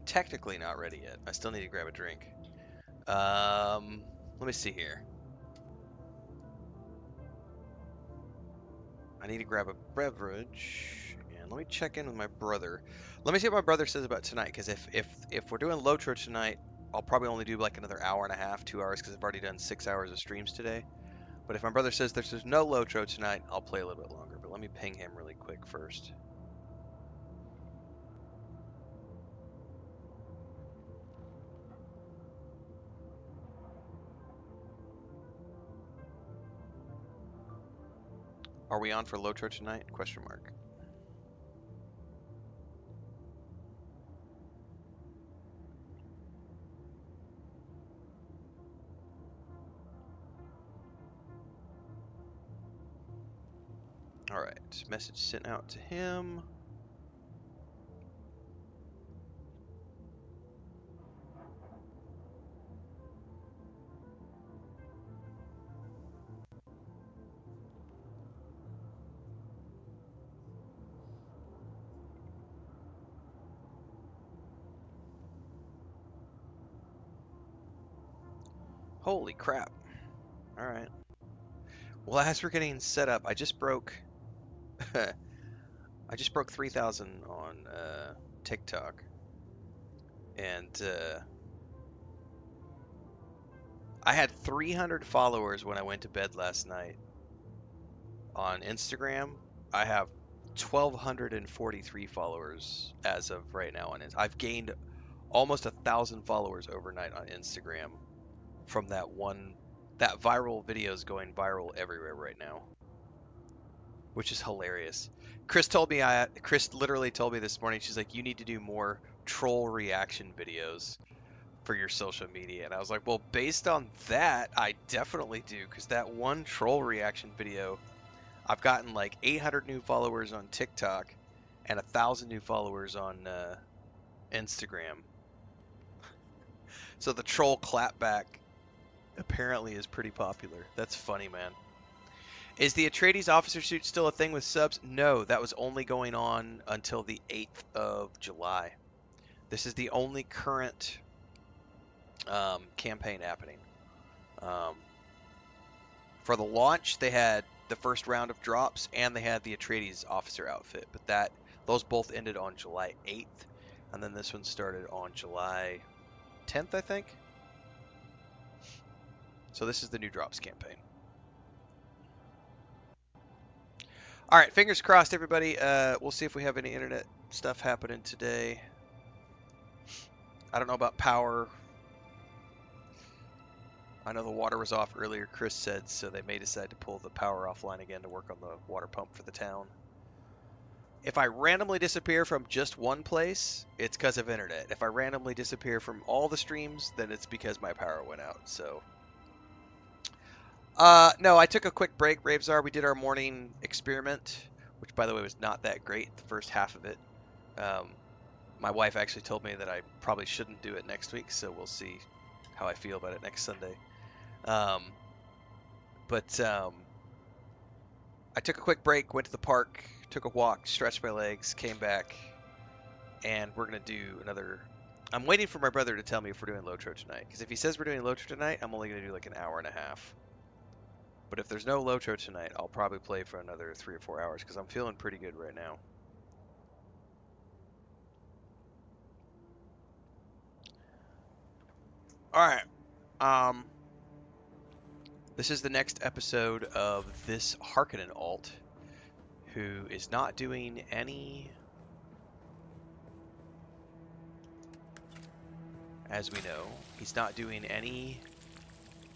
Technically not ready yet. I still need to grab a drink. Let me see here. I need to grab a beverage, and let me check in with my brother. Let me see what my brother says about tonight, because if we're doing Lotro tonight, I'll probably only do like another hour and a half, 2 hours, because I've already done 6 hours of streams today. But if my brother says there's no Lotro tonight, I'll play a little bit longer. But let me ping him really quick first. Are we on for Lotro tonight? Question mark. All right, message sent out to him. Holy crap. All right. Well, as we're getting set up, I just broke 3,000 on TikTok, and I had 300 followers when I went to bed last night. On Instagram, I have 1,243 followers as of right now on it. I've gained almost 1,000 followers overnight on Instagram from that viral video is going viral everywhere right now, which is hilarious. Chris literally told me this morning, she's like, you need to do more troll reaction videos for your social media. And I was like, well, based on that, I definitely do, because that one troll reaction video, I've gotten like 800 new followers on TikTok and 1,000 new followers on Instagram. So the troll clapback apparently is pretty popular. That's funny, man. Is the Atreides officer suit still a thing with subs? No, that was only going on until the 8th of July. This is the only current campaign happening. For the launch, they had the first round of drops, and they had the Atreides officer outfit, but those both ended on July 8th, and then this one started on July 10th, I think. So this is the new drops campaign. All right, fingers crossed, everybody. We'll see if we have any internet stuff happening today. I don't know about power. I know the water was off earlier, Chris said, so they may decide to pull the power offline again to work on the water pump for the town. If I randomly disappear from just one place, it's because of internet. If I randomly disappear from all the streams, then it's because my power went out. So, no, I took a quick break, Ravesar. We did our morning experiment, which, by the way, was not that great, the first half of it. My wife actually told me that I probably shouldn't do it next week, so we'll see how I feel about it next Sunday. But I took a quick break, went to the park, took a walk, stretched my legs, came back, and we're going to do another... I'm waiting for my brother to tell me if we're doing Lotro tonight, because if he says we're doing Lotro tonight, I'm only going to do like an hour and a half. But if there's no Lotro tonight, I'll probably play for another 3 or 4 hours, because I'm feeling pretty good right now. Alright. This is the next episode of this Harkonnen alt, who is not doing any... As we know, he's not doing any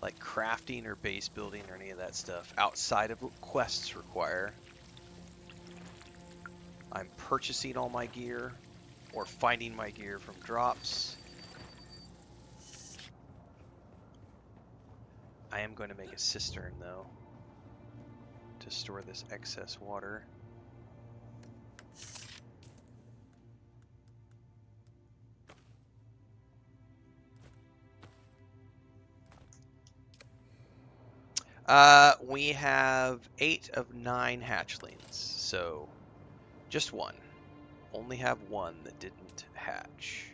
like crafting or base building or any of that stuff outside of what quests require. I'm purchasing all my gear or finding my gear from drops. I am going to make a cistern though to store this excess water. We have 8 of 9 hatchlings, so just one. only have one that didn't hatch.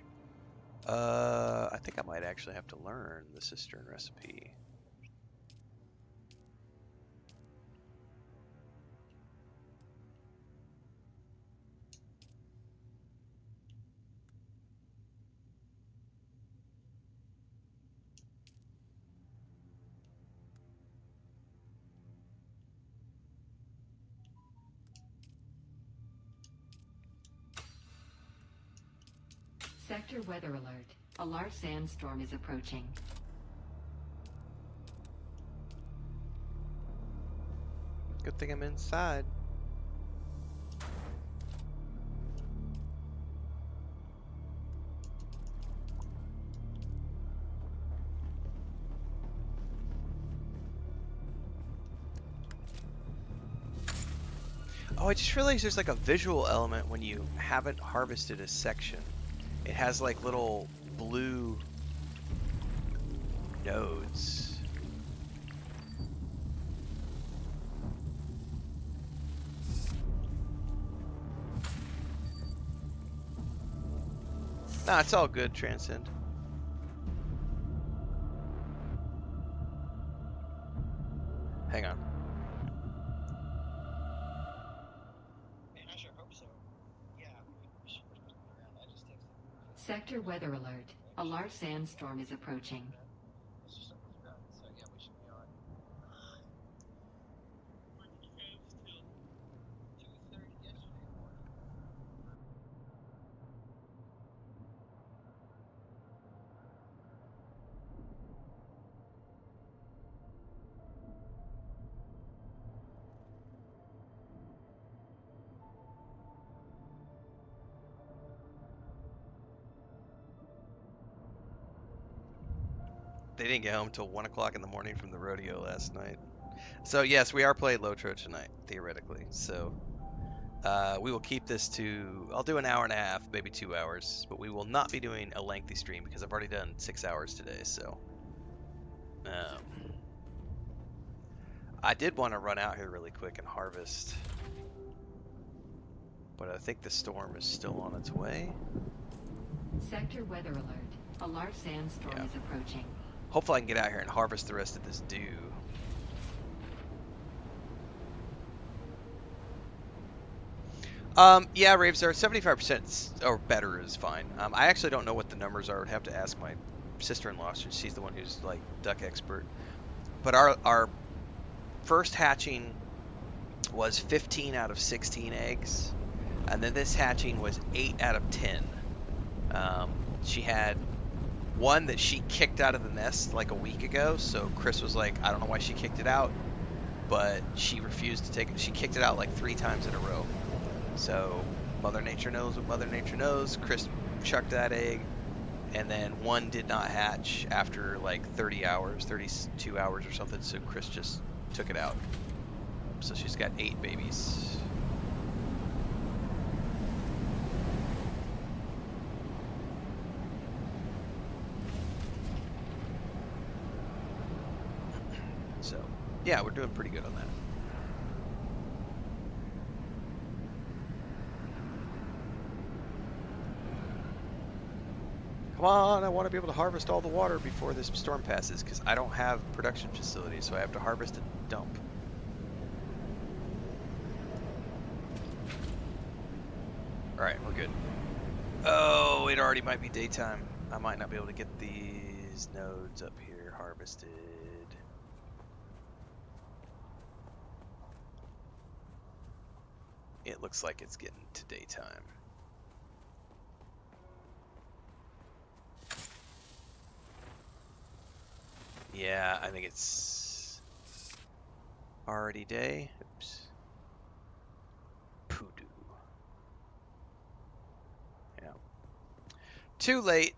I think I might actually have to learn the cistern recipe. Sector weather alert. A large sandstorm is approaching. Good thing I'm inside. Oh, I just realized there's like a visual element when you haven't harvested a section. It has like little blue nodes. Nah, it's all good, Transcend. Hang on. I sure hope so. Yeah, we should push this around. I just texted. Sector weather alert. A large sandstorm is approaching. Let's just circle around. So yeah, we should be on. What did you say? Till 2:30 yesterday morning. They didn't get home till 1 o'clock in the morning from the rodeo last night. So yes, we are playing Lotro tonight, theoretically. So we will keep this to, I'll do an hour and a half, maybe 2 hours, but we will not be doing a lengthy stream because I've already done 6 hours today. So I did want to run out here really quick and harvest, but I think the storm is still on its way. Sector weather alert. A large sandstorm is approaching. Hopefully I can get out here and harvest the rest of this dew. Yeah, Raves are 75% or better is fine. I actually don't know what the numbers are. I would have to ask my sister-in-law. She's the one who's like duck expert. But our first hatching was 15 out of 16 eggs, and then this hatching was 8 out of 10. She had one that she kicked out of the nest like a week ago, so Chris was like, I don't know why she kicked it out, but she refused to take it. She kicked it out like 3 times in a row. So Mother Nature knows what Mother Nature knows. Chris chucked that egg, and then one did not hatch after like 30 hours, 32 hours or something, so Chris just took it out. So she's got 8 babies. So, yeah, we're doing pretty good on that. Come on, I want to be able to harvest all the water before this storm passes, because I don't have production facilities, so I have to harvest and dump. Alright, we're good. Oh, it already might be daytime. I might not be able to get these nodes up here harvested. It looks like it's getting to daytime. Yeah, I think it's already day. Oops. Poodoo. Yeah. Too late.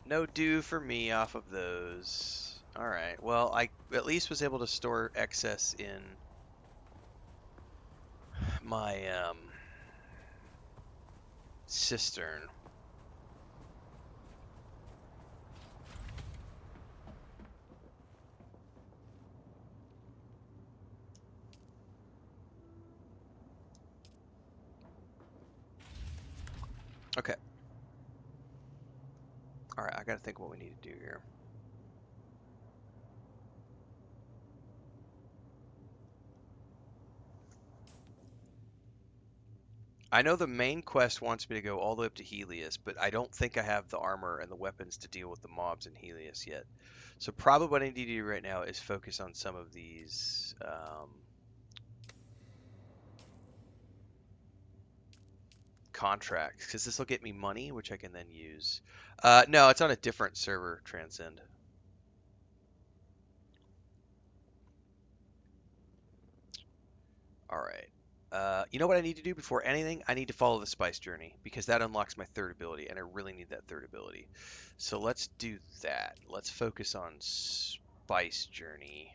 No dew for me off of those. Alright, well, I at least was able to store excess in my cistern. Okay. All right, I got to think what we need to do here. I know the main quest wants me to go all the way up to Helios, but I don't think I have the armor and the weapons to deal with the mobs in Helios yet. So probably what I need to do right now is focus on some of these contracts, because this will get me money, which I can then use. No, it's on a different server, Transcend. All right. You know what I need to do before anything? I need to follow the spice journey because that unlocks my third ability, and I really need that third ability. So let's do that. Let's focus on spice journey.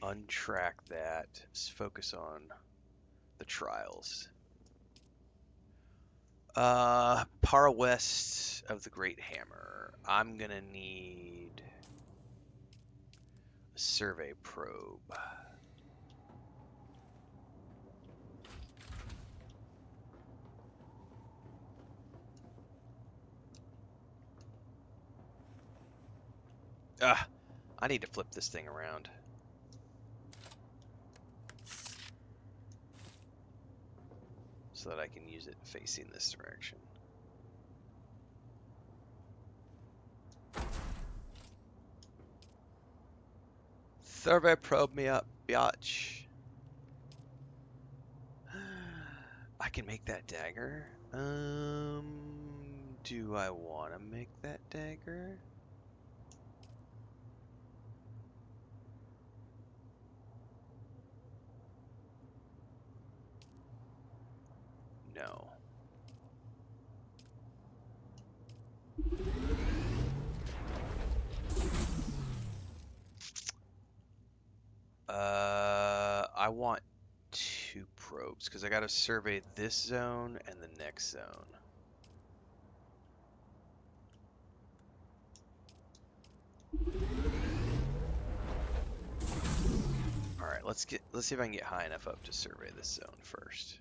Untrack that. Let's focus on the trials. Para west of the Great Hammer. I'm gonna need a survey probe. Ah, I need to flip this thing around. So that I can use it facing this direction. Survey probe me up, biatch. I can make that dagger. Do I want to make that dagger? No. I want two probes because I got to survey this zone and the next zone. All right, let's see if I can get high enough up to survey this zone first.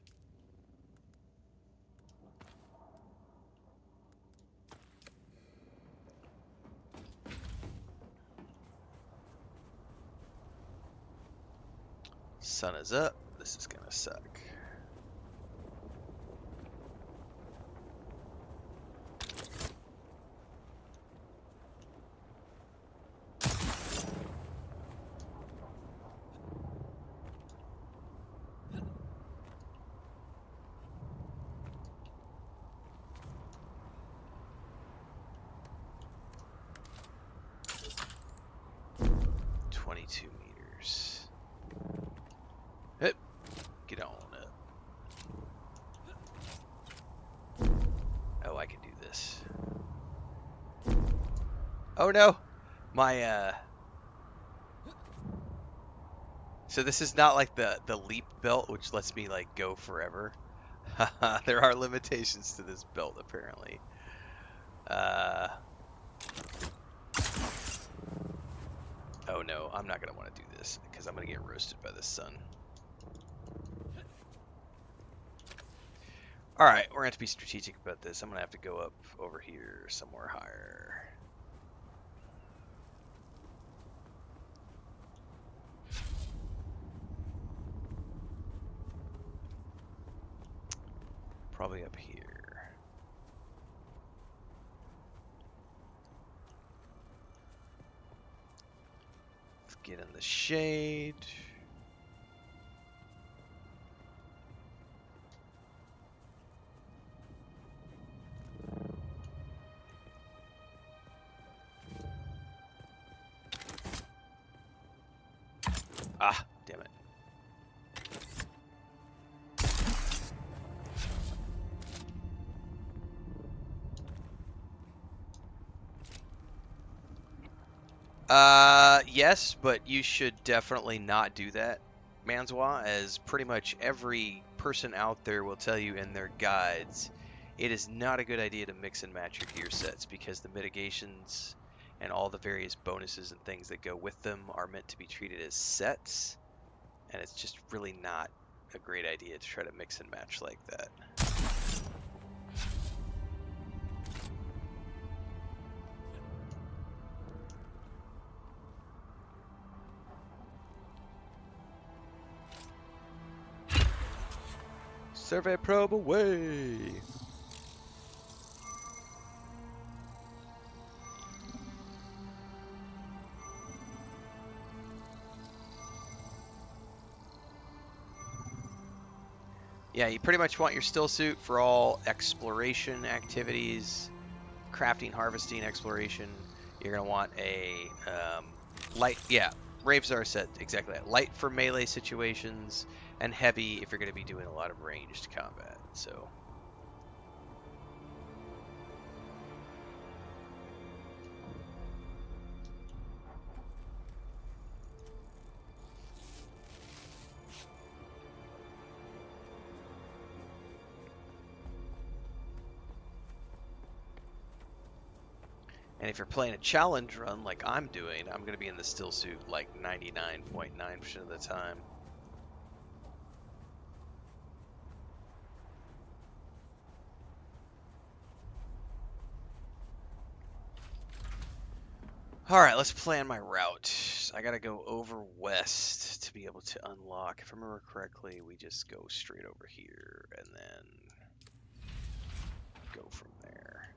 Sun is up. This is gonna suck. Hip, get on up. Oh, I can do this. Oh no, my So this is not like the leap belt, which lets me like go forever. There are limitations to this belt apparently. Oh no, I'm not gonna want to do this because I'm gonna get roasted by the sun. All right, we're gonna have to be strategic about this. I'm gonna have to go up over here somewhere higher. Probably up here. Let's get in the shade. Ah, damn it. Yes, but you should definitely not do that, Manzwa, as pretty much every person out there will tell you in their guides, it is not a good idea to mix and match your gear sets because the mitigations and all the various bonuses and things that go with them are meant to be treated as sets, and it's just really not a great idea to try to mix and match like that. Survey probe away! Yeah, you pretty much want your still suit for all exploration activities, crafting, harvesting, exploration. You're going to want a light, yeah, Ravesar said exactly that. Light for melee situations, and heavy if you're going to be doing a lot of ranged combat. So, and if you're playing a challenge run like I'm doing, I'm going to be in the still suit like 99.9% of the time. All right, let's plan my route. I gotta go over west to be able to unlock. If I remember correctly, we just go straight over here and then go from there.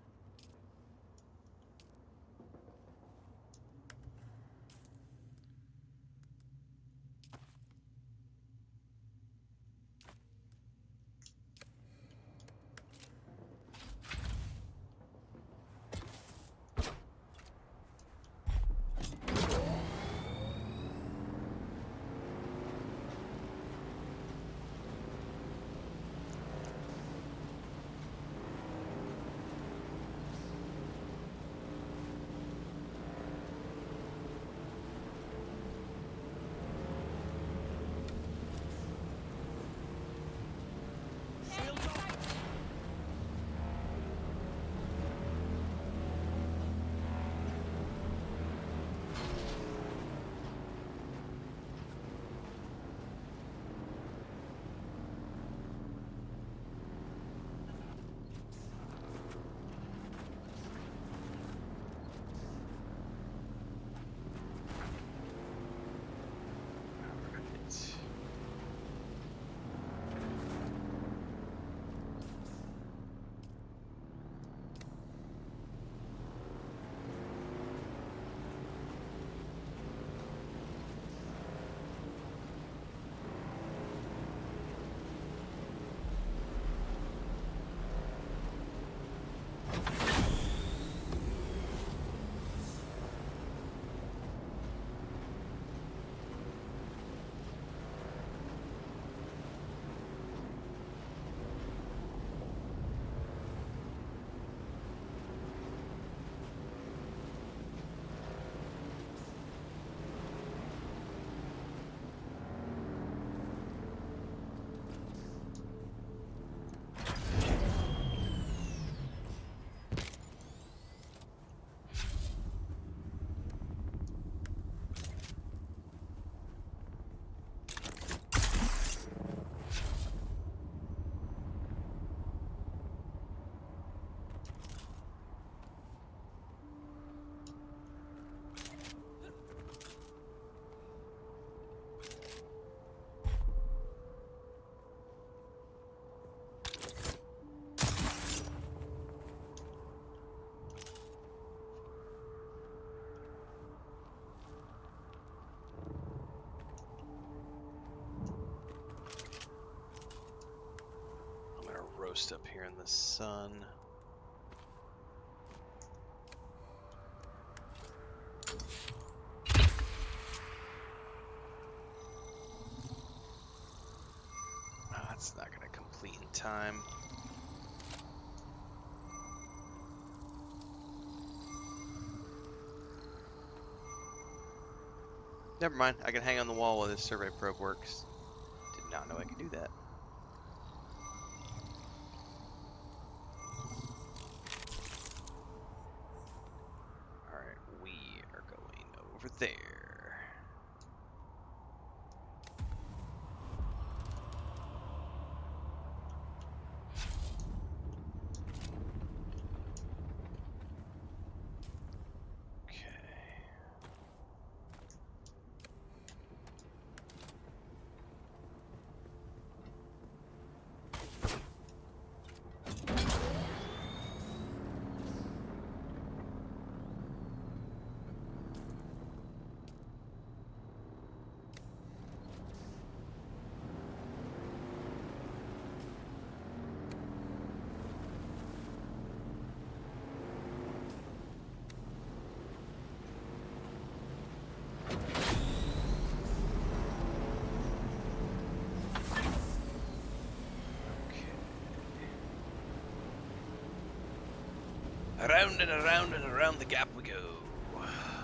Roast up here in the sun. Oh, that's not going to complete in time. Never mind, I can hang on the wall while this survey probe works. Did not know I could do that. Alright, we are going over there. Okay. Around and around the gap we go.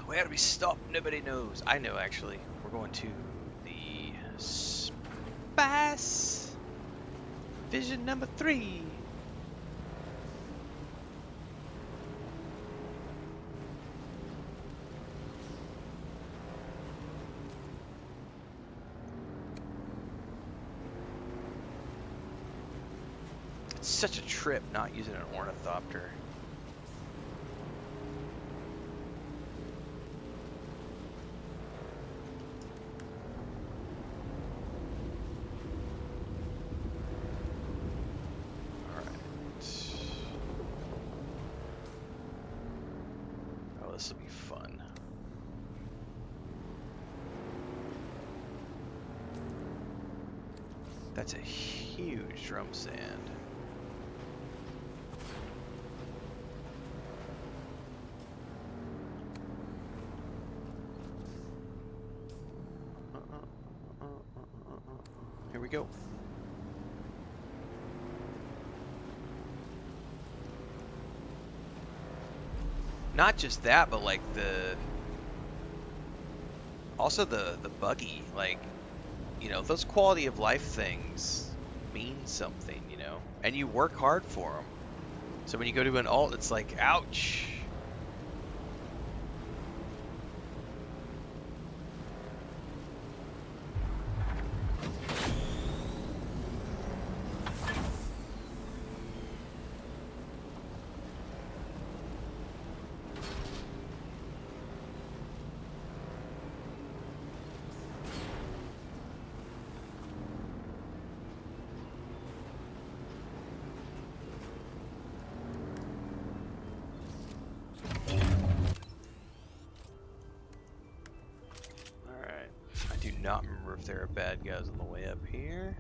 Where we stop, nobody knows. I know, actually. We're going to the Spice Vision number 3. It's such a trip not using an ornithopter. This will be fun. That's a huge drum sand. Here we go. Not just that, but like also the buggy, like, you know, those quality of life things mean something, you know, and you work hard for them. So when you go to an alt, it's like, ouch. Not remember if there are bad guys on the way up here.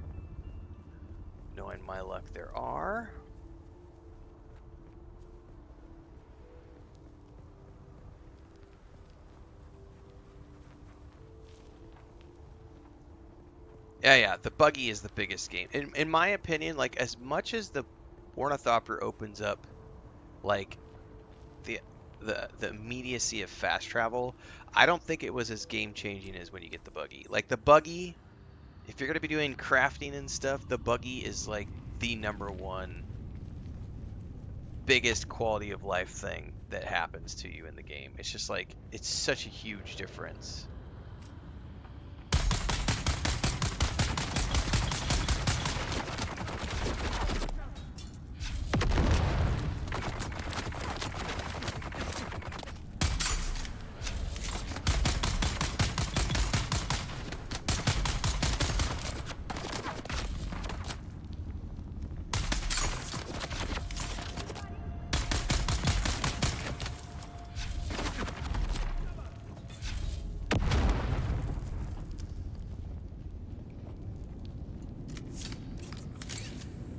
Knowing my luck, there are. Yeah, the buggy is the biggest game. In my opinion, like, as much as the Ornithopter opens up, like, the immediacy of fast travel, I don't think it was as game-changing as when you get the buggy. Like, the buggy, if you're going to be doing crafting and stuff, the buggy is, like, the #1 biggest quality of life thing that happens to you in the game. It's just, like, it's such a huge difference.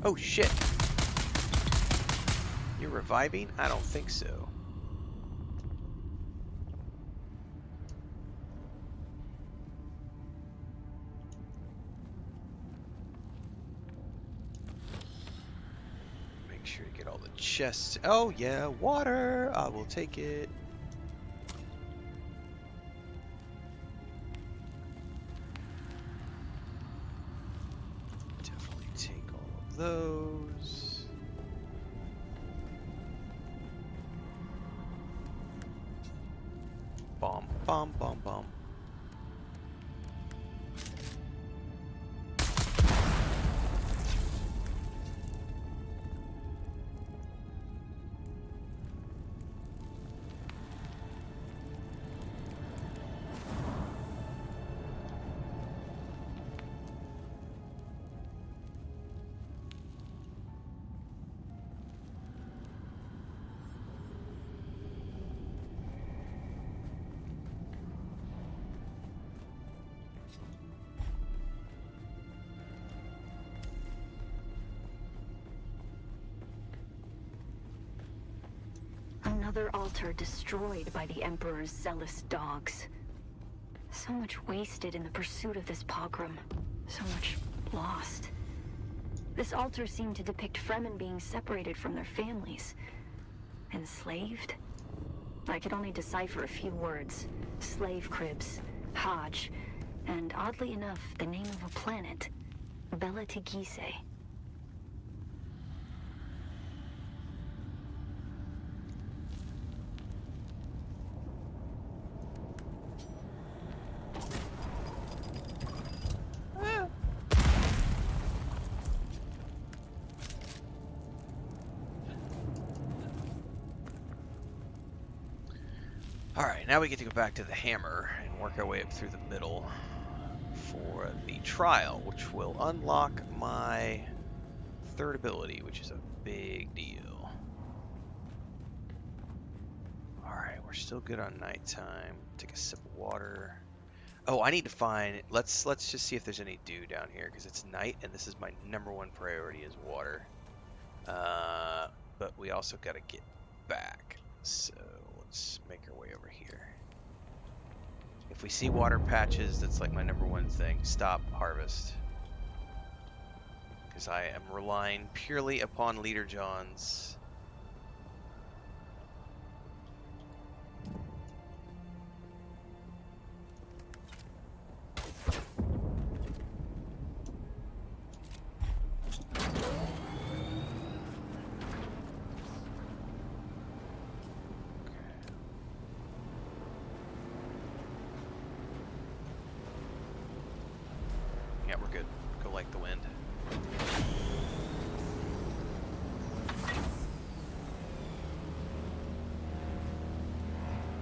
Oh shit! You're reviving? I don't think so. Make sure to get all the chests. Oh yeah, water! I will take it. Definitely take all of those. Bomb, bomb, bomb, bomb. Another altar destroyed by the Emperor's zealous dogs. So much wasted in the pursuit of this pogrom. So much lost. This altar seemed to depict Fremen being separated from their families. Enslaved? I could only decipher a few words. Slave cribs, Hodge, and oddly enough, the name of a planet. Bella Tigise. Alright, now we get to go back to the hammer and work our way up through the middle for the trial, which will unlock my third ability, which is a big deal. Alright, we're still good on nighttime. Take a sip of water. Oh, I need to find... Let's just see if there's any dew down here, because it's night, and this is my #1 priority is water. But we also got to get back. So let's make our way over here. If we see water patches, that's like my #1 thing. Stop, harvest. Because I am relying purely upon Leader John's